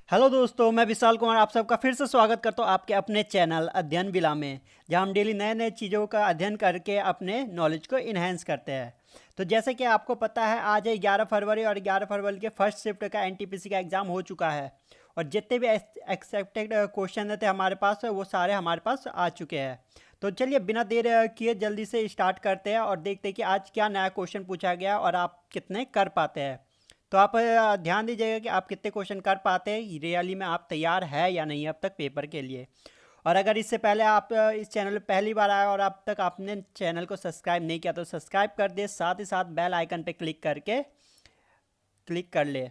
Hello दोस्तों, मैं विशाल कुमार आप सबका फिर से स्वागत करता हूँ आपके अपने चैनल अध्ययन विला में, जहाँ हम डेली नए नए चीज़ों का अध्ययन करके अपने नॉलेज को इन्हेंस करते हैं। तो जैसे कि आपको पता है, आज है 11 फरवरी और 11 फरवरी के फर्स्ट शिफ्ट का एनटीपीसी का एग्ज़ाम हो चुका है। और जितने भी एक्सेप्टेड क्वेश्चन थे हमारे पास, वो सारे हमारे पास आ चुके हैं। तो चलिए बिना देर किए जल्दी से स्टार्ट करते हैं और देखते हैं कि आज क्या नया क्वेश्चन पूछा गया और आप कितने कर पाते हैं। तो आप ध्यान दीजिएगा कि आप कितने क्वेश्चन कर पाते हैं, रियली में आप तैयार है या नहीं अब तक पेपर के लिए। और अगर इससे पहले आप इस चैनल पे पहली बार आए और अब तक आपने चैनल को सब्सक्राइब नहीं किया तो सब्सक्राइब कर दे, साथ ही साथ बेल आइकन पे क्लिक कर ले,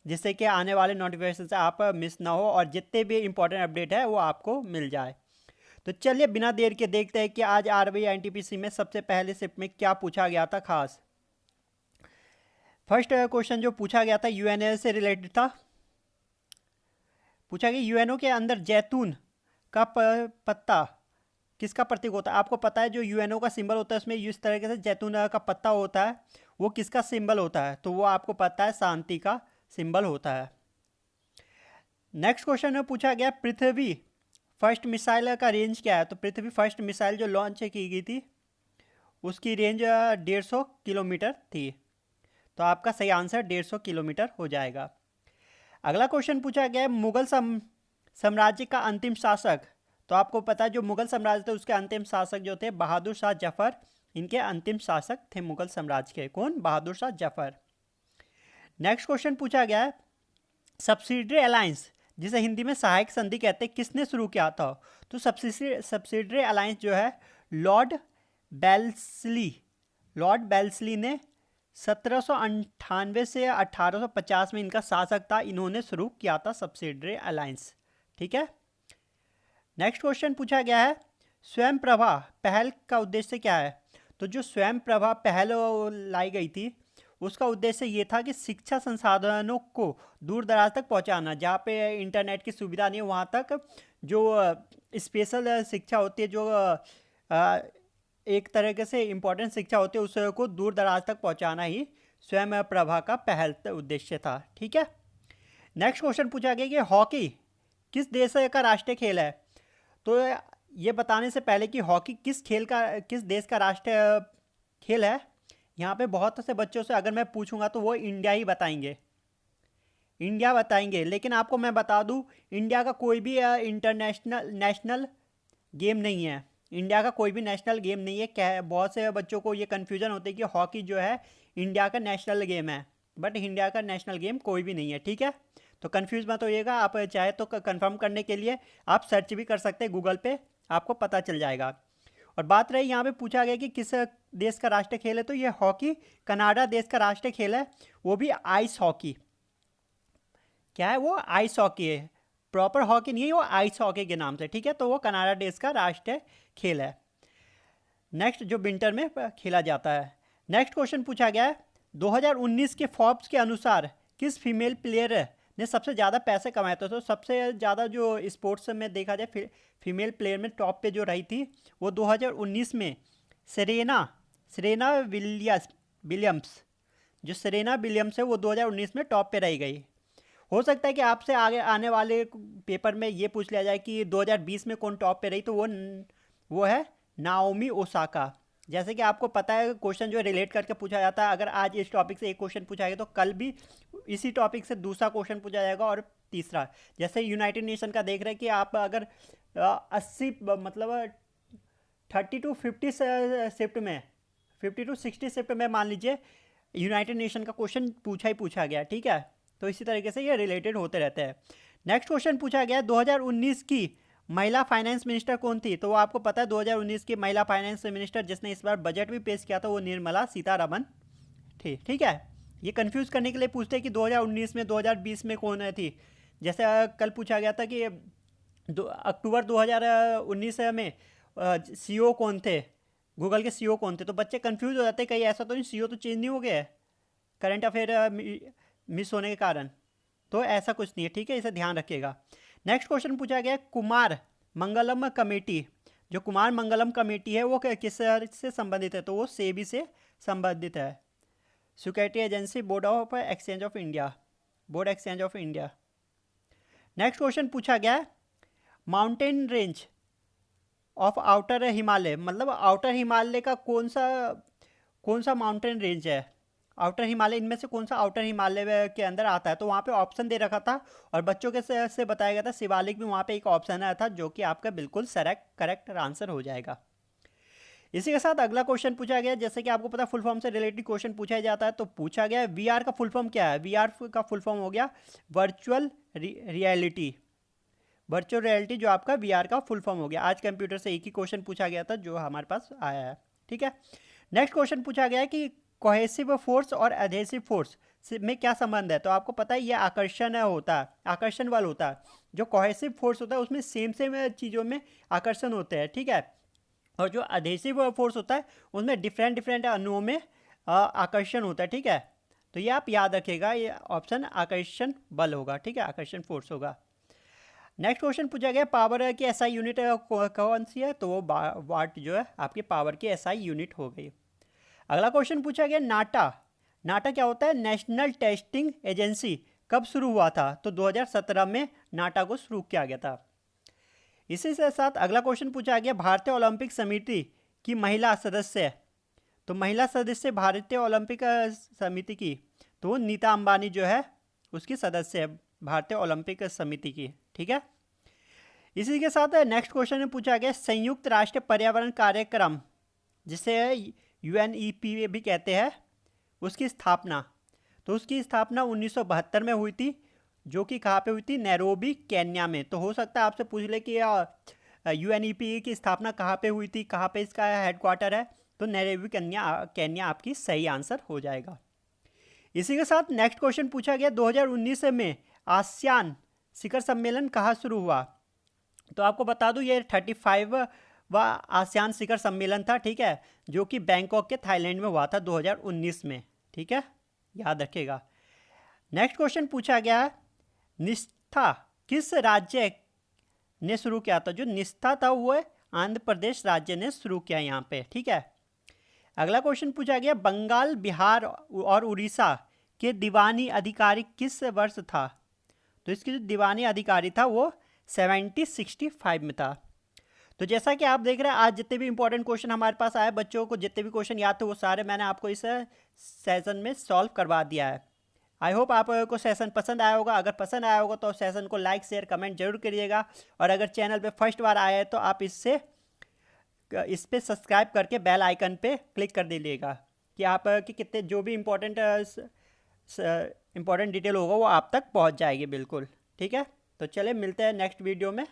जिससे कि आने वाले नोटिफिकेशन से आप मिस ना हो और जितने भी इंपॉर्टेंट अपडेट है वो आपको मिल जाए। तो चलिए बिना देर के देखते हैं कि आज आरबीआई एनटीपीसी में सबसे पहले शिफ्ट में क्या पूछा गया था खास। फर्स्ट क्वेश्चन जो पूछा गया था यूएनओ से रिलेटेड था। पूछा गया यूएनओ के अंदर जैतून का पत्ता किसका प्रतीक होता है। आपको पता है जो यूएनओ का सिंबल होता है उसमें इस तरीके से जैतून का पत्ता होता है, वो किसका सिंबल होता है, तो वो आपको पता है शांति का सिंबल होता है। नेक्स्ट क्वेश्चन में पूछा गया पृथ्वी फर्स्ट मिसाइल का रेंज क्या है। तो पृथ्वी फर्स्ट मिसाइल जो लॉन्च की गई थी उसकी रेंज 150 किलोमीटर थी। तो आपका सही आंसर 150 किलोमीटर हो जाएगा। अगला क्वेश्चन पूछा गया है साम्राज्य का अंतिम शासक। तो आपको पता है जो मुगल साम्राज्य थे उसके अंतिम शासक जो थे बहादुर शाह जफर, इनके अंतिम शासक थे मुगल साम्राज्य के। कौन? बहादुर शाह जफर। नेक्स्ट क्वेश्चन पूछा गया है सब्सिडरी अलायंस, जिसे हिंदी में सहायक संधि कहते हैं, किसने शुरू किया था। तो सब्सिडरी अलायंस जो है लॉर्ड बेल्सली लॉर्ड बेल्सली ने 1798 से 1850 में इनका शासक था, इन्होंने शुरू किया था सब्सिडरी अलायंस। ठीक है। नेक्स्ट क्वेश्चन पूछा गया है स्वयं प्रभा पहल का उद्देश्य क्या है। तो जो स्वयं प्रभा पहल लाई गई थी उसका उद्देश्य ये था कि शिक्षा संसाधनों को दूर दराज तक पहुंचाना, जहाँ पे इंटरनेट की सुविधा नहीं है वहाँ तक जो स्पेशल शिक्षा होती है, जो एक तरीके से इम्पोर्टेंट शिक्षा होती है उसको दूर दराज तक पहुँचाना ही स्वयं प्रभा का पहल उद्देश्य था। ठीक है। नेक्स्ट क्वेश्चन पूछा गया कि हॉकी किस देश का राष्ट्रीय खेल है। तो ये बताने से पहले कि हॉकी किस देश का राष्ट्रीय खेल है, यहाँ पे बहुत से बच्चों से अगर मैं पूछूंगा तो वो इंडिया ही बताएंगे, इंडिया बताएंगे। लेकिन आपको मैं बता दूं इंडिया का कोई भी इंटरनेशनल नेशनल गेम नहीं है। इंडिया का कोई भी नेशनल गेम नहीं है। क्या है, बहुत से बच्चों को ये कन्फ्यूजन होती है कि हॉकी जो है इंडिया का नेशनल गेम है, बट इंडिया का नेशनल गेम कोई भी नहीं है। ठीक है। तो कन्फ्यूज मत होइएगा, आप चाहे तो कंफर्म करने के लिए आप सर्च भी कर सकते हैं गूगल पे, आपको पता चल जाएगा। और बात रही यहाँ पे पूछा गया कि किस देश का राष्ट्रीय खेल है, तो ये हॉकी कनाडा देश का राष्ट्रीय खेल है, वो भी आइस हॉकी। क्या है वो? आइस हॉकी है, प्रॉपर हॉकी नहीं है, वो आइस हॉकी के नाम से। ठीक है। तो वो कनाडा देश का राष्ट्रीय खेल है, नेक्स्ट जो विंटर में खेला जाता है। नेक्स्ट क्वेश्चन पूछा गया है 2019 के फोर्ब्स के अनुसार किस फीमेल प्लेयर ने सबसे ज़्यादा पैसे कमाए थे। तो सबसे ज़्यादा जो स्पोर्ट्स में देखा जाए फीमेल प्लेयर में टॉप पे जो रही थी वो 2019 में सेरेना सेरेना विलियम्स, जो सेरेना विलियम्स है वो 2019 में टॉप पे रह गई। हो सकता है कि आपसे आगे आने वाले पेपर में ये पूछ लिया जाए कि 2020 में कौन टॉप पे रही, तो वो है नाओमी ओसाका। जैसे कि आपको पता है क्वेश्चन जो रिलेट करके पूछा जाता है, अगर आज इस टॉपिक से एक क्वेश्चन पूछा गया तो कल भी इसी टॉपिक से दूसरा क्वेश्चन पूछा जाएगा और तीसरा। जैसे यूनाइटेड नेशन का देख रहे हैं कि आप अगर 80 मतलब 30 to 50 शिफ्ट में 50 to 60 शिफ्ट में मान लीजिए यूनाइटेड नेशन का क्वेश्चन पूछा ही पूछा गया। ठीक है। तो इसी तरीके से ये रिलेटेड होते रहते हैं। नेक्स्ट क्वेश्चन पूछा गया 2019 की महिला फाइनेंस मिनिस्टर कौन थी। तो वो आपको पता है 2019 की महिला फाइनेंस मिनिस्टर जिसने इस बार बजट भी पेश किया था वो निर्मला सीतारमन थी। ठीक है। ये कंफ्यूज करने के लिए पूछते हैं कि 2019 में 2020 में कौन थी। जैसे कल पूछा गया था कि अक्टूबर 2019 में सीईओ कौन थे, गूगल के सीईओ कौन थे। तो बच्चे कंफ्यूज हो जाते हैं, कहीं ऐसा तो नहीं सीईओ तो चेंज नहीं हो गया है करंट अफेयर मिस होने के कारण। तो ऐसा कुछ नहीं है। ठीक है, इसे ध्यान रखिएगा। नेक्स्ट क्वेश्चन पूछा गया कुमार मंगलम कमेटी, जो कुमार मंगलम कमेटी है वो किस से संबंधित है। तो वो सेबी से संबंधित है, security agency board exchange of India. Next question पूछा गया है mountain range of outer Himalaya, मतलब आउटर हिमालय का कौन सा माउंटेन रेंज है, आउटर हिमालय इनमें से कौन सा आउटर हिमालय के अंदर आता है। तो वहाँ पे ऑप्शन दे रखा था और बच्चों के से बताया गया था शिवालिक भी वहाँ पे एक ऑप्शन आया था, जो कि आपका बिल्कुल करेक्ट आंसर हो जाएगा। इसी के साथ अगला क्वेश्चन पूछा गया, जैसे कि आपको पता फुल फॉर्म से रिलेटेड क्वेश्चन पूछा जाता है, तो पूछा गया वीआर का फुल फॉर्म क्या है। वीआर का फुल फॉर्म हो गया वर्चुअल रियलिटी। वर्चुअल रियलिटी जो आपका वीआर का फुल फॉर्म हो गया। आज कंप्यूटर से एक ही क्वेश्चन पूछा गया था जो हमारे पास आया है, ठीक है। नेक्स्ट क्वेश्चन पूछा गया है कि कोहेसिव फोर्स और एडहेसिव फोर्स में क्या संबंध है। तो आपको पता है ये आकर्षण होता है, आकर्षण बल होता है। जो कोहेसिव फोर्स होता है उसमें सेम चीज़ों में आकर्षण होते हैं, ठीक है। और जो एडहेसिव फोर्स होता है उसमें डिफरेंट अणुओं में आकर्षण होता है, ठीक है। तो ये आप याद रखिएगा, ये ऑप्शन आकर्षण बल होगा, ठीक है, आकर्षण फोर्स होगा। नेक्स्ट क्वेश्चन पूछा गया पावर की एसआई यूनिट कौन सी है। तो वो वाट जो है आपकी पावर की एसआई यूनिट हो गई। अगला क्वेश्चन पूछा गया नाटा। नाटा क्या होता है, नेशनल टेस्टिंग एजेंसी कब शुरू हुआ था। तो 2017 में नाटा को शुरू किया गया था। इसी के साथ अगला क्वेश्चन पूछा गया भारतीय ओलंपिक समिति की महिला सदस्य। तो महिला सदस्य भारतीय ओलंपिक समिति की, तो वो नीता अंबानी जो है उसकी सदस्य है भारतीय ओलंपिक समिति की, ठीक है। इसी के साथ नेक्स्ट क्वेश्चन में पूछा गया संयुक्त राष्ट्र पर्यावरण कार्यक्रम, जिसे यूएनईपी भी कहते हैं, उसकी स्थापना। तो उसकी स्थापना 1972 में हुई थी, जो कि कहाँ पे हुई थी, नैरोबी केन्या में। तो हो सकता है आपसे पूछ ले कि यूएनईपी की स्थापना कहाँ पे हुई थी, कहाँ पे इसका हेडक्वार्टर है। तो नैरोबी केन्या आपकी सही आंसर हो जाएगा। इसी के साथ नेक्स्ट क्वेश्चन पूछा गया 2019 में आसियान शिखर सम्मेलन कहाँ शुरू हुआ। तो आपको बता दूं ये 35वां आसियान शिखर सम्मेलन था, ठीक है, जो कि बैंकॉक के थाईलैंड में हुआ था 2019 में, ठीक है, याद रखिएगा। नेक्स्ट क्वेश्चन पूछा गया है निष्ठा किस राज्य ने शुरू किया था। जो निष्ठा था वो आंध्र प्रदेश राज्य ने शुरू किया यहाँ पे, ठीक है। अगला क्वेश्चन पूछा गया बंगाल, बिहार और उड़ीसा के दीवानी अधिकारी किस वर्ष था। तो इसकी जो दीवानी अधिकारी था वो 1765 में था। तो जैसा कि आप देख रहे हैं आज जितने भी इंपॉर्टेंट क्वेश्चन हमारे पास आए, बच्चों को जितने भी क्वेश्चन याद थे वो सारे मैंने आपको इस सेशन में सॉल्व करवा दिया है। आई होप आपको सेशन पसंद आया होगा। अगर पसंद आया होगा तो सेशन को लाइक शेयर कमेंट जरूर करिएगा। और अगर चैनल पे फर्स्ट बार आया है तो आप इस पे सब्सक्राइब करके बेल आइकन पे क्लिक कर दीजिएगा कि आप कि कितने जो भी इम्पोर्टेंट डिटेल होगा वो आप तक पहुंच जाएगी बिल्कुल, ठीक है। तो चलिए मिलते हैं नेक्स्ट वीडियो में।